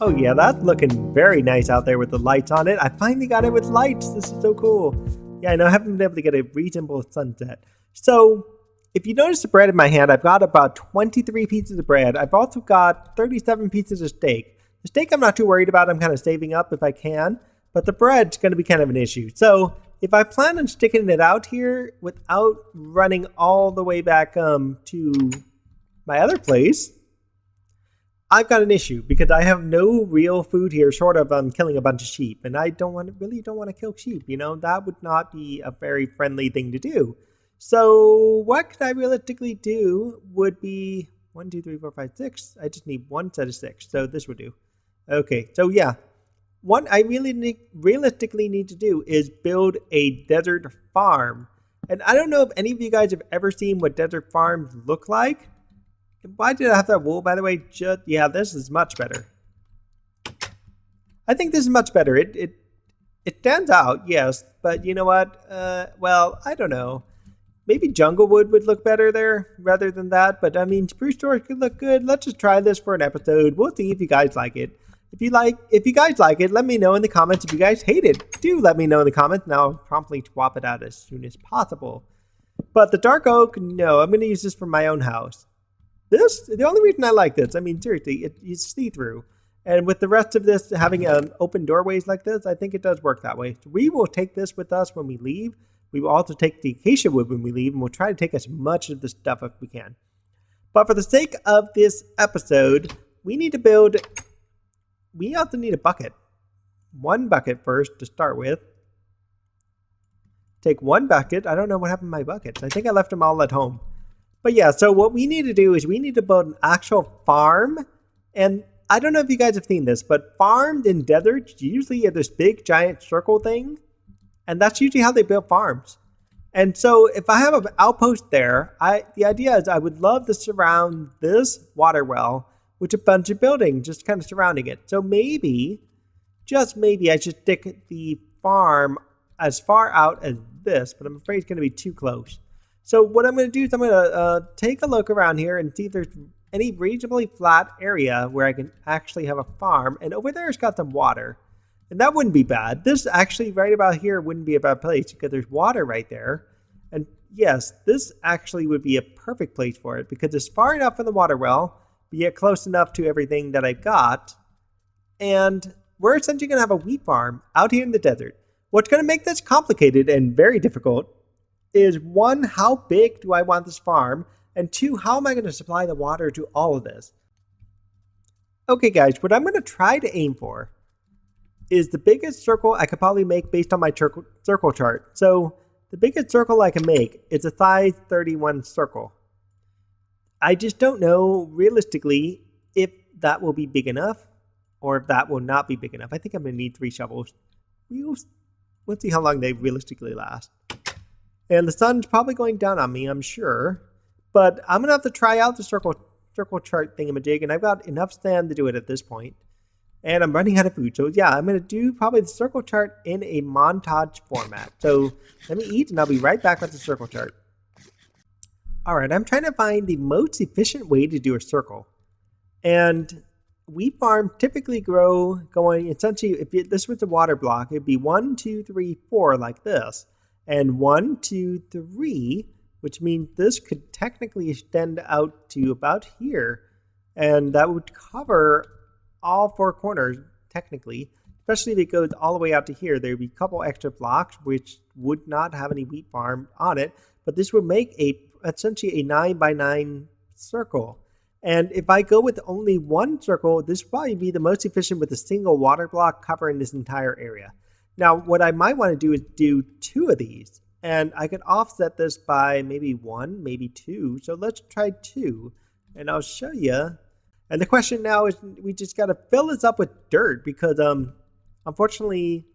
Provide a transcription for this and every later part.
Oh yeah, that's looking very nice out there with the lights on it. I finally got it with lights. This is so cool. Yeah, I know I haven't been able to get a reasonable sunset. So, if you notice the bread in my hand, I've got about 23 pieces of bread. I've also got 37 pieces of steak. The steak I'm not too worried about. I'm kind of saving up if I can. But the bread's going to be kind of an issue. So, if I plan on sticking it out here without running all the way back to my other place, I've got an issue because I have no real food here short of killing a bunch of sheep. And I really don't want to kill sheep. You know, that would not be a very friendly thing to do. So what could I realistically do would be 1, 2, 3, 4, 5, 6. I just need one set of 6. So this would do. Okay, so yeah. What I realistically need to do is build a desert farm. And I don't know if any of you guys have ever seen what desert farms look like. Why did I have that wool, by the way? Yeah, this is much better. I think this is much better. It stands out, yes, but you know what? Well, I don't know. Maybe jungle wood would look better there rather than that. But I mean, spruce storage could look good. Let's just try this for an episode. We'll see if you guys like it. If you guys like it, let me know in the comments. If you guys hate it, do let me know in the comments, and I'll promptly swap it out as soon as possible. But the dark oak, no, I'm going to use this for my own house. The only reason I like this, I mean, seriously, it's see-through. And with the rest of this having open doorways like this, I think it does work that way. So we will take this with us when we leave. We will also take the acacia wood when we leave, and we'll try to take as much of the stuff as we can. But for the sake of this episode, we also need a bucket. One bucket first to start with. Take one bucket. I don't know what happened to my buckets. I think I left them all at home. But yeah, so what we need to do is we need to build an actual farm. And I don't know if you guys have seen this, but farms in deserts usually are this big giant circle thing. And that's usually how they build farms. And so if I have an outpost there, the idea is I would love to surround this water well with a bunch of buildings just kind of surrounding it. So maybe, just maybe, I should stick the farm as far out as this, but I'm afraid it's going to be too close. So what I'm going to do is I'm going to take a look around here and see if there's any reasonably flat area where I can actually have a farm. And over there it's got some water. And that wouldn't be bad. This actually right about here wouldn't be a bad place because there's water right there. And yes, this actually would be a perfect place for it because it's far enough from the water well, but yet close enough to everything that I've got. And we're essentially going to have a wheat farm out here in the desert. What's going to make this complicated and very difficult is 1, how big do I want this farm? And 2, how am I going to supply the water to all of this? Okay guys, what I'm going to try to aim for is the biggest circle I could probably make based on my circle chart. So the biggest circle I can make is a size 31 circle. I just don't know realistically if that will be big enough or if that will not be big enough. I think I'm going to need 3 shovels. We'll see how long they realistically last. And the sun's probably going down on me, I'm sure. But I'm going to have to try out the circle chart thingamajig, and I've got enough sand to do it at this point. And I'm running out of food. So yeah, I'm going to do probably the circle chart in a montage format. So let me eat, and I'll be right back with the circle chart. Alright, I'm trying to find the most efficient way to do a circle. And wheat farms typically grow going, essentially, if this was a water block, it'd be 1, 2, 3, 4 like this. And 1, 2, 3, which means this could technically extend out to about here. And that would cover all 4 corners, technically. Especially if it goes all the way out to here. There would be a couple extra blocks, which would not have any wheat farm on it. But this would make essentially a 9 by 9 circle. And if I go with only 1 circle, this would probably be the most efficient with a single water block covering this entire area. Now, what I might want to do is do 2 of these. And I could offset this by maybe 1, maybe 2. So let's try 2. And I'll show you. And the question now is we just got to fill this up with dirt because unfortunately,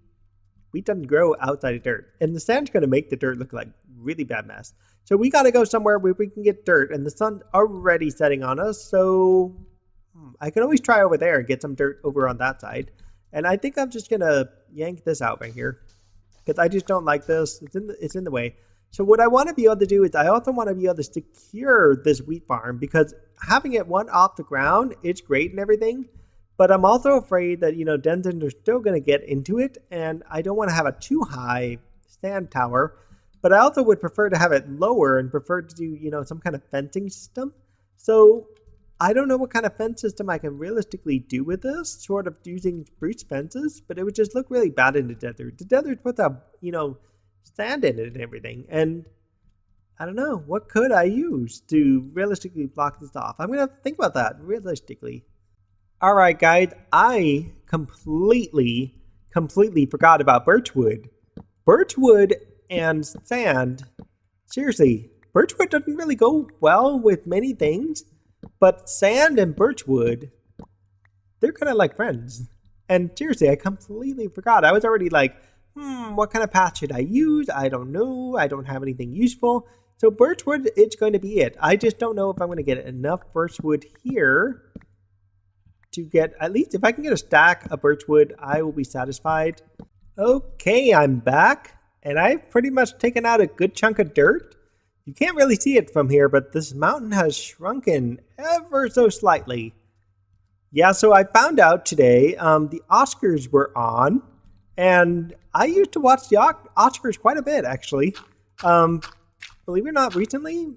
wheat doesn't grow outside of dirt. And the sand's going to make the dirt look like really bad mess. So we got to go somewhere where we can get dirt. And the sun's already setting on us. So I can always try over there and get some dirt over on that side. And I think I'm just going to yank this out right here because I just don't like this. It's in the way. So what I want to be able to do is I also want to be able to secure this wheat farm because having it one off the ground, it's great and everything. But I'm also afraid that, denizens are still going to get into it, and I don't want to have a too high sand tower. But I also would prefer to have it lower and prefer to do, some kind of fencing system. So I don't know what kind of fence system I can realistically do with this, sort of using spruce fences, but it would just look really bad in the desert. The desert puts a, sand in it and everything. And I don't know, what could I use to realistically block this off? I'm going to have to think about that realistically. All right, guys, I completely forgot about birchwood. Birchwood and sand, seriously, birchwood doesn't really go well with many things, but sand and birchwood, they're kind of like friends. And seriously, I completely forgot. I was already like, what kind of path should I use? I don't know. I don't have anything useful. So birchwood, it's going to be it. I just don't know if I'm going to get enough birchwood here to get, at least if I can get a stack of birchwood, I will be satisfied. Okay, I'm back, and I've pretty much taken out a good chunk of dirt. You can't really see it from here, but this mountain has shrunken ever so slightly. Yeah, so I found out today the Oscars were on, and I used to watch the Oscars quite a bit, actually. Believe it or not, recently,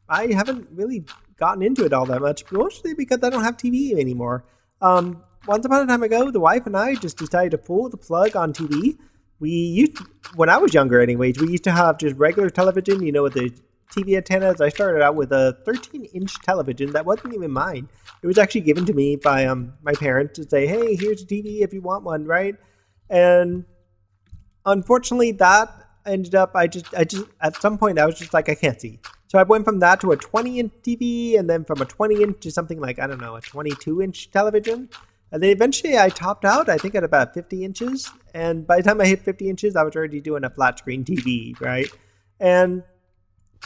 I haven't really gotten into it all that much, mostly because I don't have TV anymore. Once upon a time ago, the wife and I just decided to pull the plug on TV. When I was younger anyways, we used to have just regular television, with the TV antennas. I started out with a 13-inch television that wasn't even mine. It was actually given to me by my parents to say, hey, here's a TV if you want one, right? And unfortunately, that ended up, I just at some point, I was just like, I can't see. So I went from that to a 20-inch TV, and then from a 20-inch to something like, I don't know, a 22-inch television. And then eventually I topped out, I think, at about 50 inches. And by the time I hit 50 inches, I was already doing a flat screen TV, right? And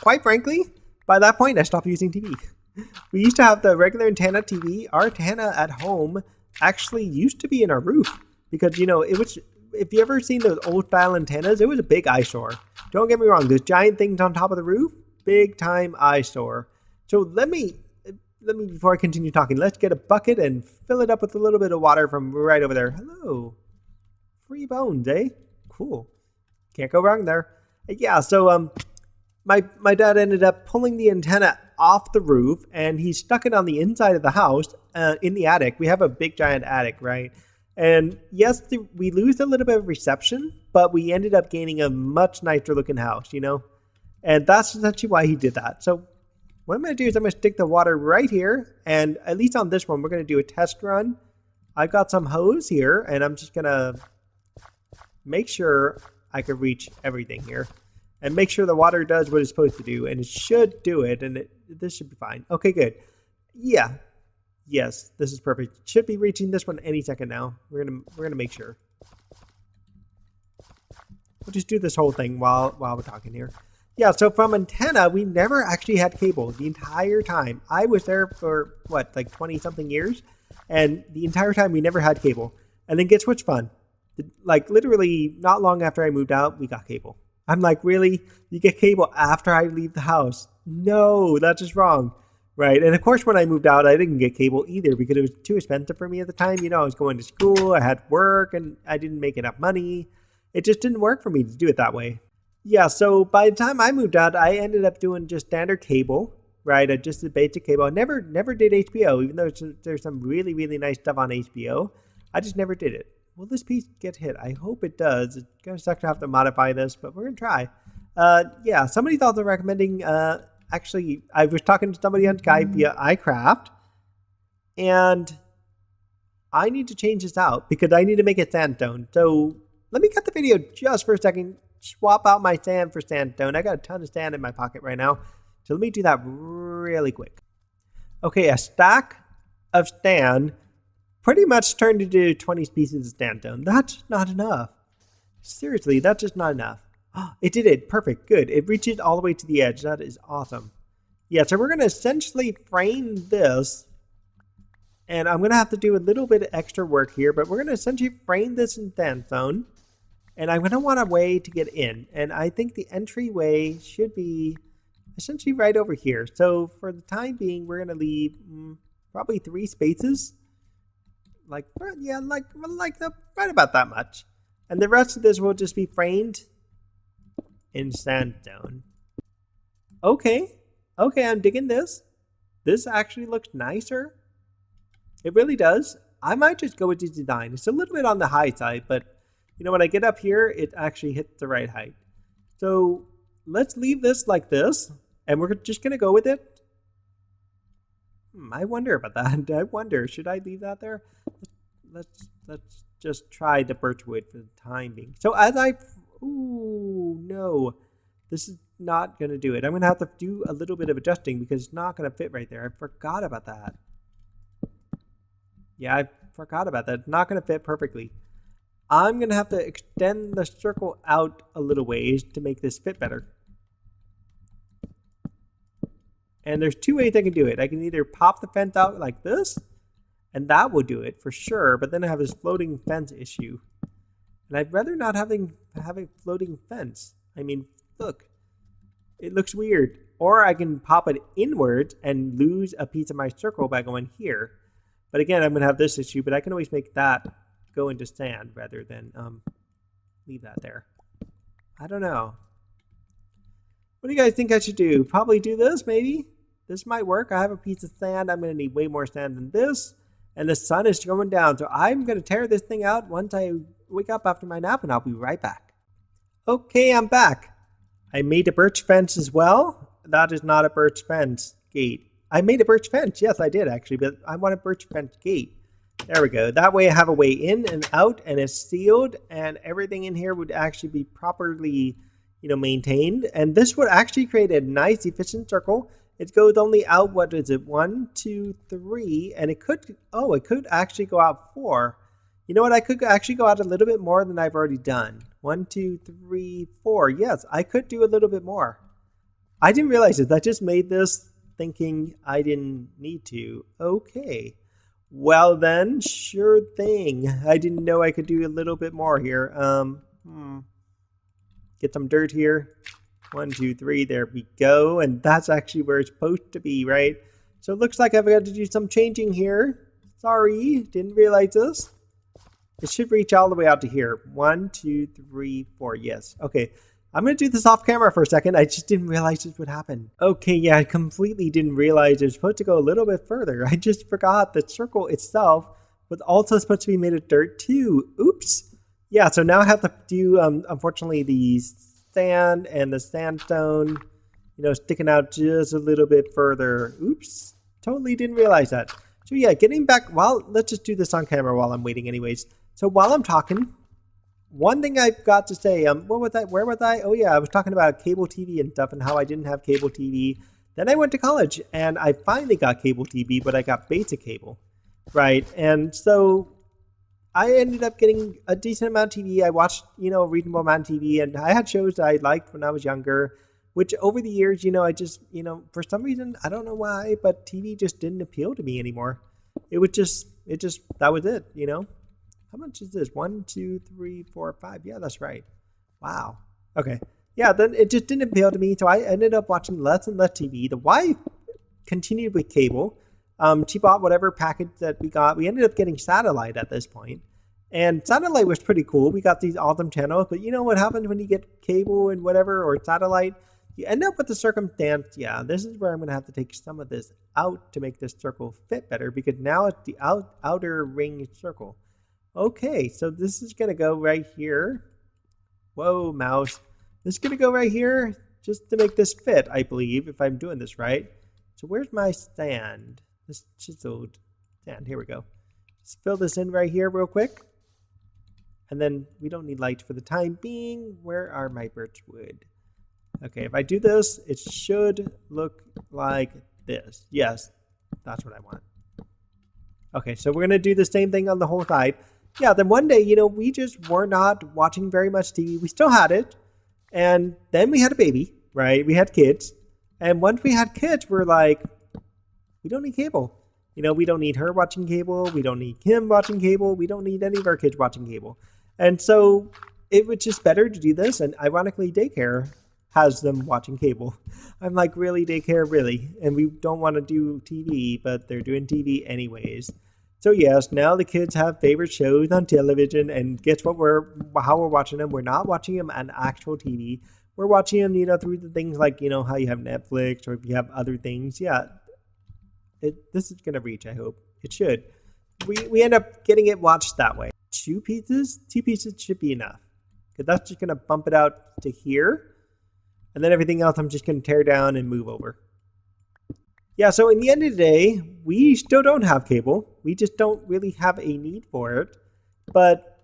quite frankly, by that point, I stopped using TV. We used to have the regular antenna TV. Our antenna at home actually used to be in our roof because, it was, if you ever seen those old style antennas, it was a big eyesore. Don't get me wrong, those giant things on top of the roof, big time eyesore. So let me, before I continue talking, let's get a bucket and fill it up with a little bit of water from right over there. Hello. Free bones, eh? Cool. Can't go wrong there. Yeah, so my dad ended up pulling the antenna off the roof, and he stuck it on the inside of the house, in the attic. We have a big giant attic, right? And yes, we lose a little bit of reception, but we ended up gaining a much nicer looking house, And that's essentially why he did that. So what I'm going to do is I'm going to stick the water right here. And at least on this one, we're going to do a test run. I've got some hose here, and I'm just going to make sure I can reach everything here. And make sure the water does what it's supposed to do. And it should do it, and this should be fine. Okay, good. Yeah. Yes, this is perfect. Should be reaching this one any second now. We're gonna make sure. We'll just do this whole thing while we're talking here. Yeah, so from antenna, we never actually had cable the entire time. I was there for, what, like 20-something years? And the entire time, we never had cable. And then guess what's fun? Like, literally, not long after I moved out, we got cable. I'm like, really? You get cable after I leave the house? No, that's just wrong. Right, and of course, when I moved out, I didn't get cable either because it was too expensive for me at the time. I was going to school, I had work, and I didn't make enough money. It just didn't work for me to do it that way. Yeah, so by the time I moved out, I ended up doing just standard cable, right? Just the basic cable. I never did HBO, even though there's some really, really nice stuff on HBO. I just never did it. Will this piece get hit? I hope it does. It's going to suck to have to modify this, but we're going to try. Yeah, somebody's also recommending... Actually, I was talking to somebody on Skype via iCraft, and I need to change this out because I need to make it sandstone. So let me cut the video just for a second, swap out my sand for sandstone. I got a ton of sand in my pocket right now, so let me do that really quick. Okay, a stack of sand pretty much turned into 20 pieces of sandstone. That's not enough. Seriously, that's just not enough. Oh, it did it. Perfect. Good. It reaches all the way to the edge. That is awesome. Yeah, so we're going to essentially frame this. And I'm going to have to do a little bit of extra work here, but we're going to essentially frame this in sandstone. And I'm going to want a way to get in. And I think the entryway should be essentially right over here. So for the time being, we're going to leave probably 3 spaces yeah, like right about that much. And the rest of this will just be framed in sandstone. Okay. Okay, I'm digging this. This actually looks nicer. It really does. I might just go with the design. It's a little bit on the high side, but you know, when I get up here, it actually hits the right height. So let's leave this like this, and we're just going to go with it. I wonder about that. I wonder, should I leave that there? Let's just try the birch wood for the time being. So as ooh, no, this is not going to do it. I'm going to have to do a little bit of adjusting because it's not going to fit right there. I forgot about that. Yeah, I forgot about that. It's not going to fit perfectly. I'm going to have to extend the circle out a little ways to make this fit better. And there's two ways I can do it. I can either pop the fence out like this, and that will do it for sure, but then I have this floating fence issue. And I'd rather not have a floating fence. I mean, look, it looks weird. Or I can pop it inwards and lose a piece of my circle by going here. But again, I'm going to have this issue, but I can always make that go into sand rather than leave that there. I don't know. What do you guys think I should do? Probably do this, maybe? This might work. I have a piece of sand. I'm going to need way more sand than this. And the sun is going down. So I'm going to tear this thing out once I wake up after my nap, and I'll be right back. Okay, I'm back. I made a birch fence as well. That is not a birch fence gate. I made a birch fence. Yes, I did actually, but I want a birch fence gate. There we go. That way I have a way in and out, and it's sealed, and everything in here would actually be properly, maintained. And this would actually create a nice efficient circle. It goes only out, what is it, 1, 2, 3, and it could actually go out 4. You know what? I could actually go out a little bit more than I've already done. 1, 2, 3, 4. Yes, I could do a little bit more. I didn't realize this. I just made this thinking I didn't need to. Okay. Well then, sure thing. I didn't know I could do a little bit more here. Get some dirt here. 1, 2, 3, there we go. And that's actually where it's supposed to be, right? So it looks like I've got to do some changing here. Sorry, didn't realize this. It should reach all the way out to here. 1, 2, 3, 4, yes. Okay, I'm going to do this off camera for a second. I just didn't realize this would happen. Okay, yeah, I completely didn't realize it was supposed to go a little bit further. I just forgot the circle itself was also supposed to be made of dirt too. Oops. Yeah, so now I have to do, unfortunately, the sand and the sandstone, sticking out just a little bit further. Oops, totally didn't realize that. So yeah, getting back, let's just do this on camera while I'm waiting anyways. So while I'm talking, one thing I've got to say, where was I? Oh yeah, I was talking about cable TV and stuff and how I didn't have cable TV. Then I went to college and I finally got cable TV, but I got basic cable, right? And so I ended up getting a decent amount of TV. I watched, a reasonable amount of TV, and I had shows that I liked when I was younger, which over the years, I just, for some reason, I don't know why, but TV just didn't appeal to me anymore. That was it, How much is this? 1, 2, 3, 4, 5. Yeah, that's right. Wow. Okay. Yeah, then it just didn't appeal to me, so I ended up watching less and less TV. The wife continued with cable. She bought whatever package that we got. We ended up getting satellite at this point. And satellite was pretty cool. We got these awesome channels, but you know what happens when you get cable and whatever, or satellite? You end up with the circumstance, yeah, this is where I'm going to have to take some of this out to make this circle fit better, because now it's the outer ring circle. Okay, so this is going to go right here. Whoa, mouse. This is going to go right here just to make this fit, I believe, if I'm doing this right. So where's my sand? This chiseled sand. Here we go. Just fill this in right here real quick. And then we don't need light for the time being. Where are my birch wood? Okay, if I do this, it should look like this. Yes, that's what I want. Okay, so we're going to do the same thing on the whole side. Yeah, then one day, we just were not watching very much TV. We still had it. And then we had a baby, right? We had kids. And once we had kids, we're like, we don't need cable. We don't need her watching cable. We don't need him watching cable. We don't need any of our kids watching cable. And so it was just better to do this. And ironically, daycare has them watching cable. I'm like, really, daycare, really? And we don't want to do TV, but they're doing TV anyways. So yes, now the kids have favorite shows on television, and guess what? How we're watching them. We're not watching them on actual TV. We're watching them, through the things like how you have Netflix, or if you have other things. Yeah, this is gonna reach. I hope it should. We end up getting it watched that way. Two pieces should be enough, because that's just gonna bump it out to here, and then everything else I'm just gonna tear down and move over. Yeah, so in the end of the day, we still don't have cable. We just don't really have a need for it. But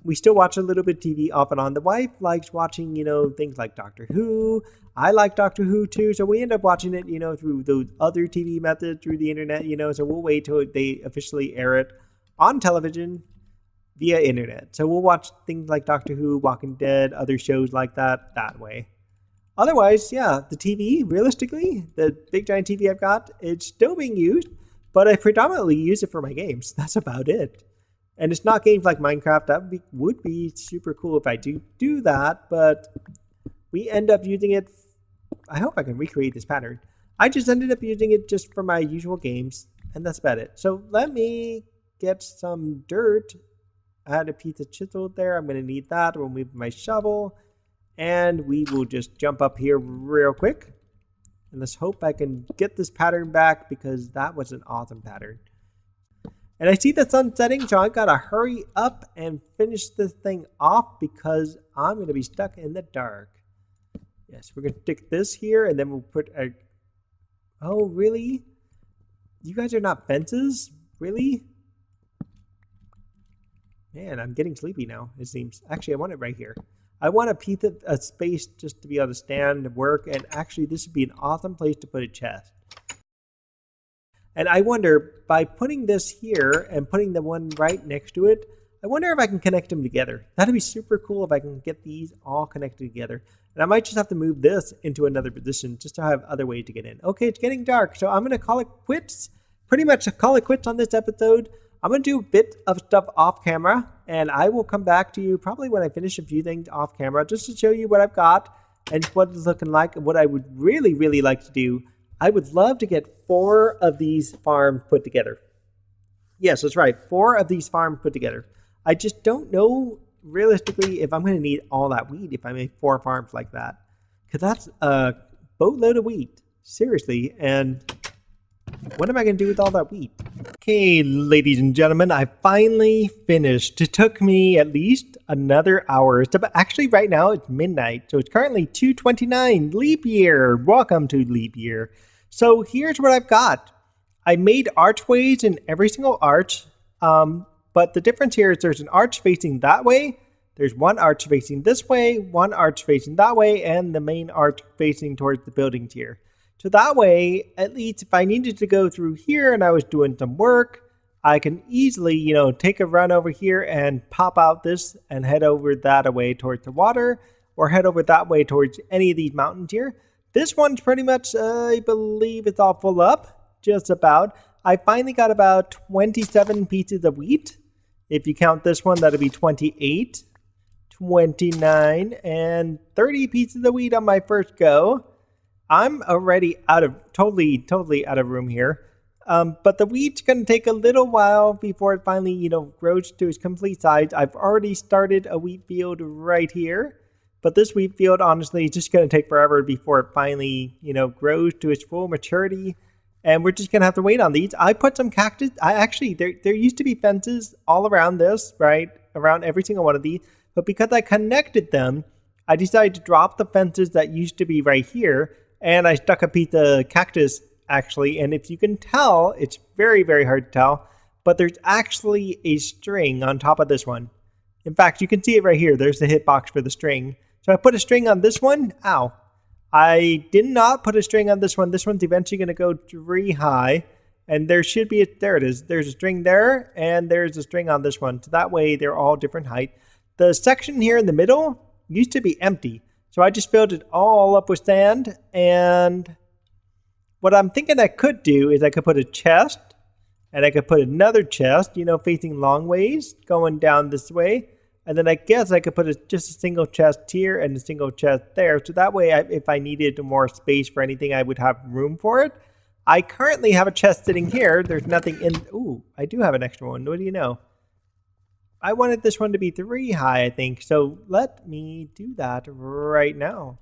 we still watch a little bit of TV off and on. The wife likes watching, things like Doctor Who. I like Doctor Who too. So we end up watching it, through those other TV methods, through the internet, So we'll wait till they officially air it on television via internet. So we'll watch things like Doctor Who, Walking Dead, other shows like that way. Otherwise, yeah, the TV, realistically, the big giant TV I've got, it's still being used, but I predominantly use it for my games. That's about it. And it's not games like Minecraft. That would be super cool if I do that, but we end up using it. I hope I can recreate this pattern. I just ended up using it just for my usual games, and that's about it. So let me get some dirt. I had a piece of chisel there. I'm going to need that. We'll move my shovel. And we will just jump up here real quick. And let's hope I can get this pattern back, because that was an awesome pattern. And I see the sun setting, so I gotta hurry up and finish this thing off, because I'm gonna be stuck in the dark. Yes, we're gonna stick this here, and then we'll put a... Oh, really? You guys are not fences? Really? Man, I'm getting sleepy now, it seems. Actually, I want it right here. I want a piece of a space just to be able to stand and work, and actually this would be an awesome place to put a chest. And I wonder, by putting this here and putting the one right next to it, I wonder if I can connect them together. That'd be super cool if I can get these all connected together. And I might just have to move this into another position just to have other ways to get in. Okay, it's getting dark, so I'm going to call it quits. Pretty much call it quits on this episode. I'm going to do a bit of stuff off camera, and I will come back to you probably when I finish a few things off camera, just to show you what I've got and what it's looking like. And what I would really, really like to do, I would love to get 4 of these farms put together. Yes, that's right, 4 of these farms put together. I just don't know realistically if I'm going to need all that wheat if I make 4 farms like that. Because that's a boatload of wheat, seriously, and... what am I going to do with all that wheat? Okay, ladies and gentlemen, I finally finished. It took me at least another hour. Actually, right now it's midnight, so it's currently 2:29, leap year. Welcome to leap year. So here's what I've got. I made archways in every single arch, but the difference here is there's an arch facing that way, there's one arch facing this way, one arch facing that way, and the main arch facing towards the buildings here. So that way, at least if I needed to go through here and I was doing some work, I can easily, take a run over here and pop out this and head over that away towards the water, or head over that way towards any of these mountains here. This one's pretty much, I believe it's all full up, just about. I finally got about 27 pieces of wheat. If you count this one, that'll be 28, 29, and 30 pieces of wheat on my first go. I'm already totally out of room here. But the wheat's going to take a little while before it finally, grows to its complete size. I've already started a wheat field right here. But this wheat field, honestly, is just going to take forever before it finally, grows to its full maturity. And we're just going to have to wait on these. I put some cactus. There used to be fences all around this, right? Around every single one of these. But because I connected them, I decided to drop the fences that used to be right here. And I stuck a piece of cactus, actually. And if you can tell, it's very, very hard to tell. But there's actually a string on top of this one. In fact, you can see it right here. There's the hitbox for the string. So I put a string on this one. Ow. I did not put a string on this one. This one's eventually going to go 3 high. And there should be, there it is. There's a string there. And there's a string on this one. So that way, they're all different height. The section here in the middle used to be empty. So I just filled it all up with sand, and what I'm thinking I could do is I could put a chest, and I could put another chest, facing long ways, going down this way, and then I guess I could put just a single chest here and a single chest there, so that way if I needed more space for anything, I would have room for it. I currently have a chest sitting here. There's nothing in... Ooh, I do have an extra one. What do you know? I wanted this one to be 3 high, I think. So let me do that right now.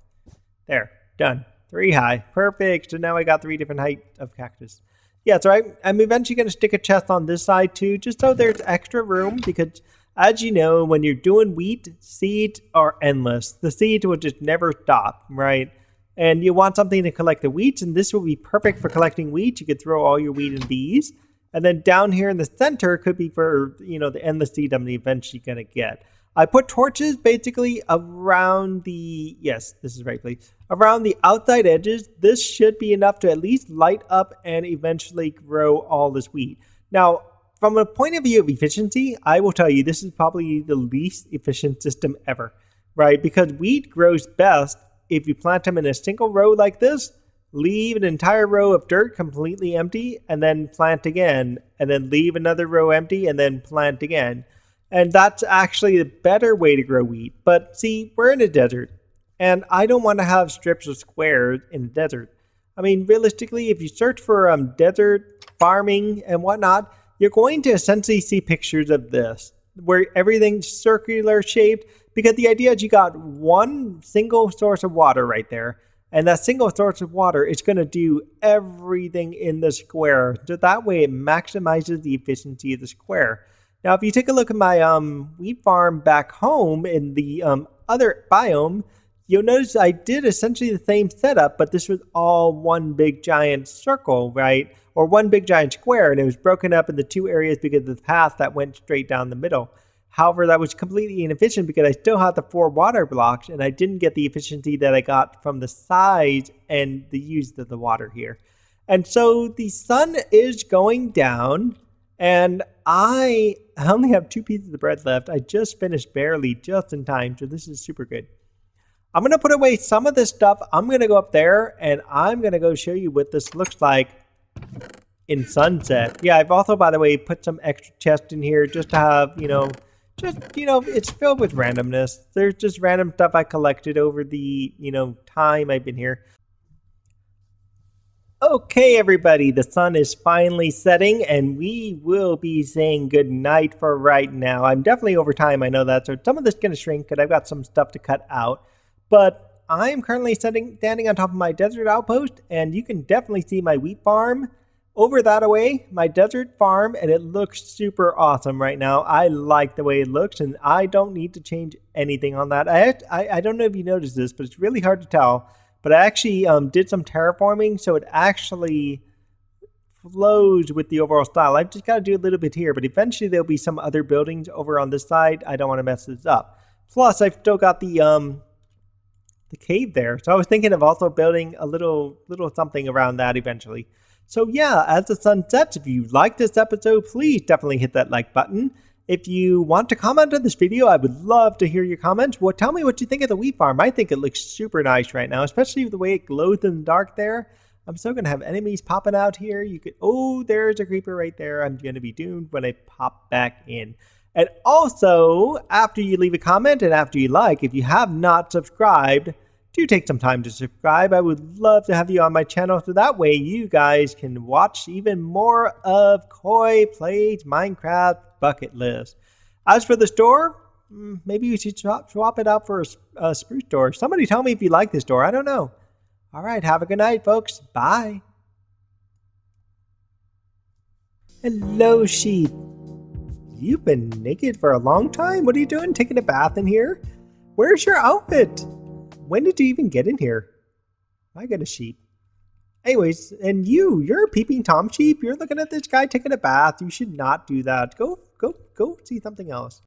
There, done. 3 high. Perfect. So now I got 3 different heights of cactus. Yeah, so I'm eventually going to stick a chest on this side too, just so there's extra room, because as you know, when you're doing wheat, seeds are endless. The seeds will just never stop, right? And you want something to collect the wheat, and this will be perfect for collecting wheat. You could throw all your wheat in these. And then down here in the center could be for, you know, the endless seed I'm eventually going to get. I put torches basically around the, yes, this is right, please, around the outside edges. This should be enough to at least light up and eventually grow all this wheat. Now, from a point of view of efficiency, I will tell you this is probably the least efficient system ever, right? Because wheat grows best if you plant them in a single row like this, leave an entire row of dirt completely empty, and then plant again, and then leave another row empty, and then plant again. And that's actually the better way to grow wheat. But see, we're in a desert, and I don't want to have strips of squares in the desert. I mean, realistically, if you search for desert farming and whatnot, you're going to essentially see pictures of this, where everything's circular shaped, because the idea is you got one single source of water right there, and that single source of water is going to do everything in the square. So that way it maximizes the efficiency of the square. Now, if you take a look at my wheat farm back home in the other biome, you'll notice I did essentially the same setup, but this was all one big giant circle, right? Or one big giant square, and it was broken up into 2 areas because of the path that went straight down the middle. However, that was completely inefficient because I still had the 4 water blocks, and I didn't get the efficiency that I got from the size and the use of the water here. And so the sun is going down, and I only have 2 pieces of bread left. I just finished barely just in time, so this is super good. I'm going to put away some of this stuff. I'm going to go up there, and I'm going to go show you what this looks like in sunset. Yeah, I've also, by the way, put some extra chests in here just to have, it's filled with randomness. There's just random stuff I collected over the, time I've been here. Okay, everybody, the sun is finally setting, and we will be saying good night for right now. I'm definitely over time, I know that, so some of this is going to shrink because I've got some stuff to cut out. But I'm currently standing on top of my desert outpost, and you can definitely see my wheat farm over that away, my desert farm, and it looks super awesome right now. I like the way it looks, and I don't need to change anything on that. I don't know if you noticed this, but it's really hard to tell. But I actually did some terraforming, so it actually flows with the overall style. I've just got to do a little bit here, but eventually there'll be some other buildings over on this side. I don't want to mess this up. Plus, I've still got the cave there, so I was thinking of also building a little something around that eventually. So yeah, as the sun sets, if you like this episode, please definitely hit that like button. If you want to comment on this video, I would love to hear your comments. Well, tell me what you think of the wheat farm. I think it looks super nice right now, especially the way it glows in the dark there. I'm still going to have enemies popping out here. You could, oh, there's a creeper right there. I'm going to be doomed when I pop back in. And also, after you leave a comment and after you like, if you have not subscribed, do take some time to subscribe. I would love to have you on my channel, so that way you guys can watch even more of Koi Plays Minecraft Bucket List. As for the store, maybe we should swap it out for a spruce door. Somebody tell me if you like this door. I don't know. All right, have a good night, folks. Bye. Hello, sheep. You've been naked for a long time? What are you doing? Taking a bath in here? Where's your outfit? When did you even get in here? I got a sheep. Anyways, and you're a peeping Tom sheep. You're looking at this guy taking a bath. You should not do that. Go see something else.